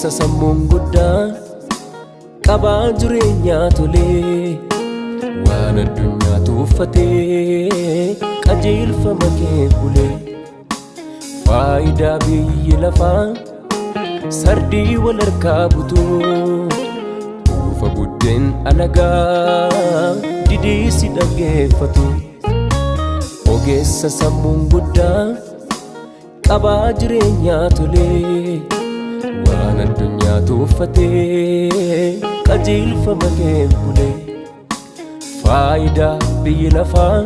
ogeessa sammuun guddaa qabaa jireenyaa tolee waan addunyaatu uffatee qajeelfama kee bulee faayidaa biyyi lafaa sardii wal harkaa butuu dhufa buddeen alagaa didii si dhaggeeffatu ogeessa sammuun guddaa qabaa jireenyaa tolee waan addunyaatu uffatee qajeelfama kee bulee faayidaa biyyi lafaa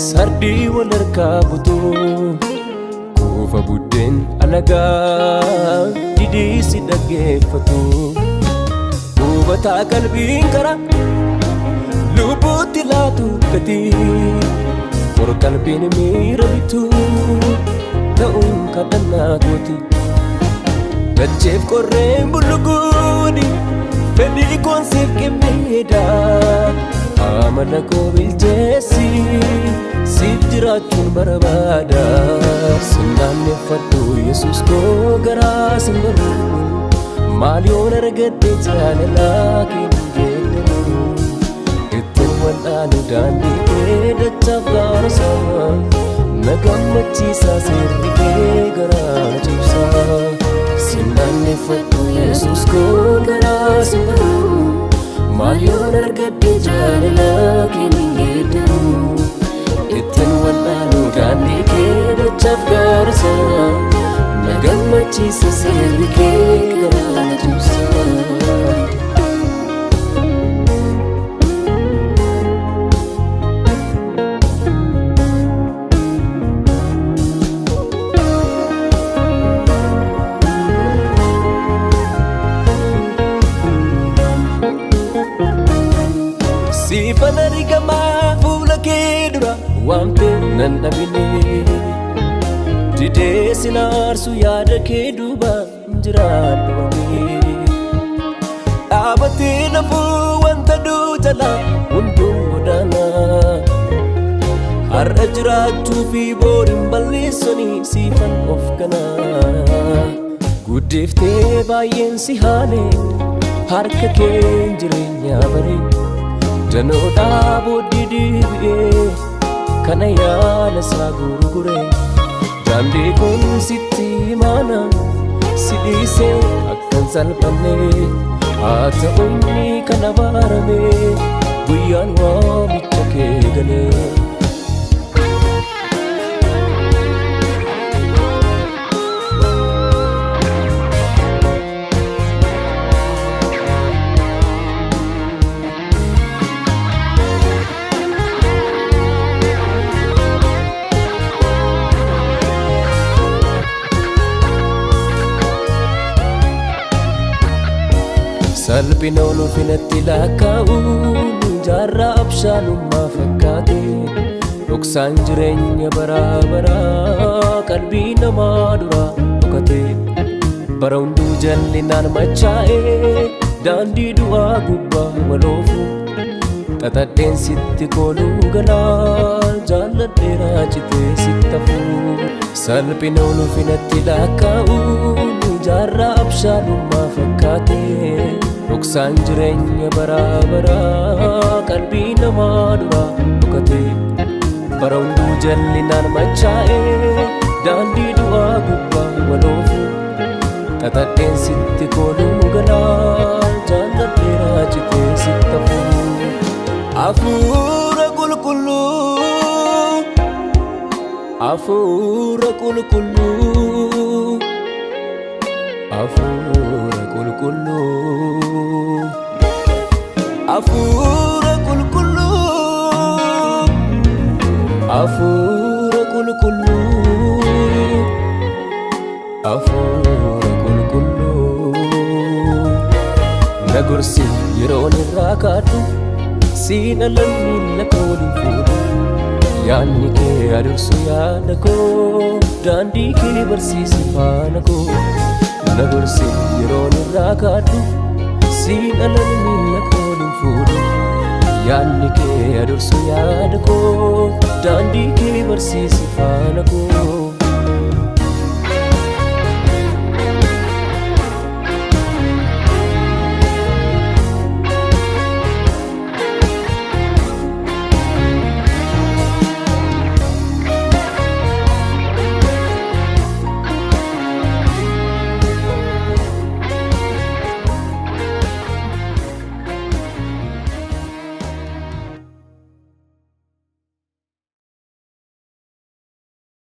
sardii wal harkaa butuu dhufa buddeen alagaa didii si dhaggeeffatu hubataa qalbiin karaa lubbuutti laatu gatii bor qalbiin miira bituu ta'uun kadhannaa kooti dacheef qorreen bulluguuni fedhii koon siif qimmeedha amala koo bilcheessi siif jiraachuun barbaada sinnaanneffadhu Yesuus koo garaa sin baru maal yoon argadhe jaalalaa kee jedhamu ittiin wal'aanu daandii kee dachaaf gaarasaa na gammachiisaa sirri kee garaa na cibsaa sinnaanneffadhu Yesuus koo garaa sin baru maal yoon argadhe jaalalaa kee jedhamu ittiin wal'aanu daandii kee dachaaf gaarasaa na gammachiisaa sirri kee garaa na cibsaa. Siifan argamaa fuula kee dura waamtee nan dhabine didee sin aarsu yaada kee duuba jiraadhu dhaabatee lafuu wanta duu jalaa hunduun godaana har'a jiraachuu fi booriin balleessanii siifan of ganaa guddeeftee baay'een si haale harka kee jireenyaa baree danoodhaa booddee deebi'ee kana yaala isaa gurguree daandii kun sitti himaana si dhiisee akkan salphanne haa ta'u inni kan abaarame guyyaan waamicha kee galee. Salphina ulfinatti lakkaa'uun jaarraa abshaalummaa fakkaate dhoksaan jireenya baraa baraa qalbii namaa duraa dhokate bara hunduu jallinaan machaa'ee daandii du'aa gubbaa waloofu xaxadheen sitti kooluu galaa jaalladheeraa citee sitti hafuu salphina ulfinatti lakkaa'uun jaarraa abshaalummaa fakkaate dhoksaan jireenya baraa baraa qalbii namaa duraa dhokate bara hunduu jallinaan machaa'ee daandii du'aa gubbaa waloofu xaxadheen sitti kooluu galaa jaalladheeraa citee sitti hafuu hafuura qulqulluu hafuura qulqulluu hafuura qulqulluu hafuura qulqulluu hafuura qulqulluu hafuura qulqulluu na gorsi yeroon irraa kaadhu siin alan miila koo waliin fuudhu yaadni kee adursu yaada koo daandii kee barsiisi faana koo na gorsi yeroon irraa kaadhu siin alan miila koo waliin fuudhu yaadni kee adursu yaada koo daandii kee barsiisi faana koo.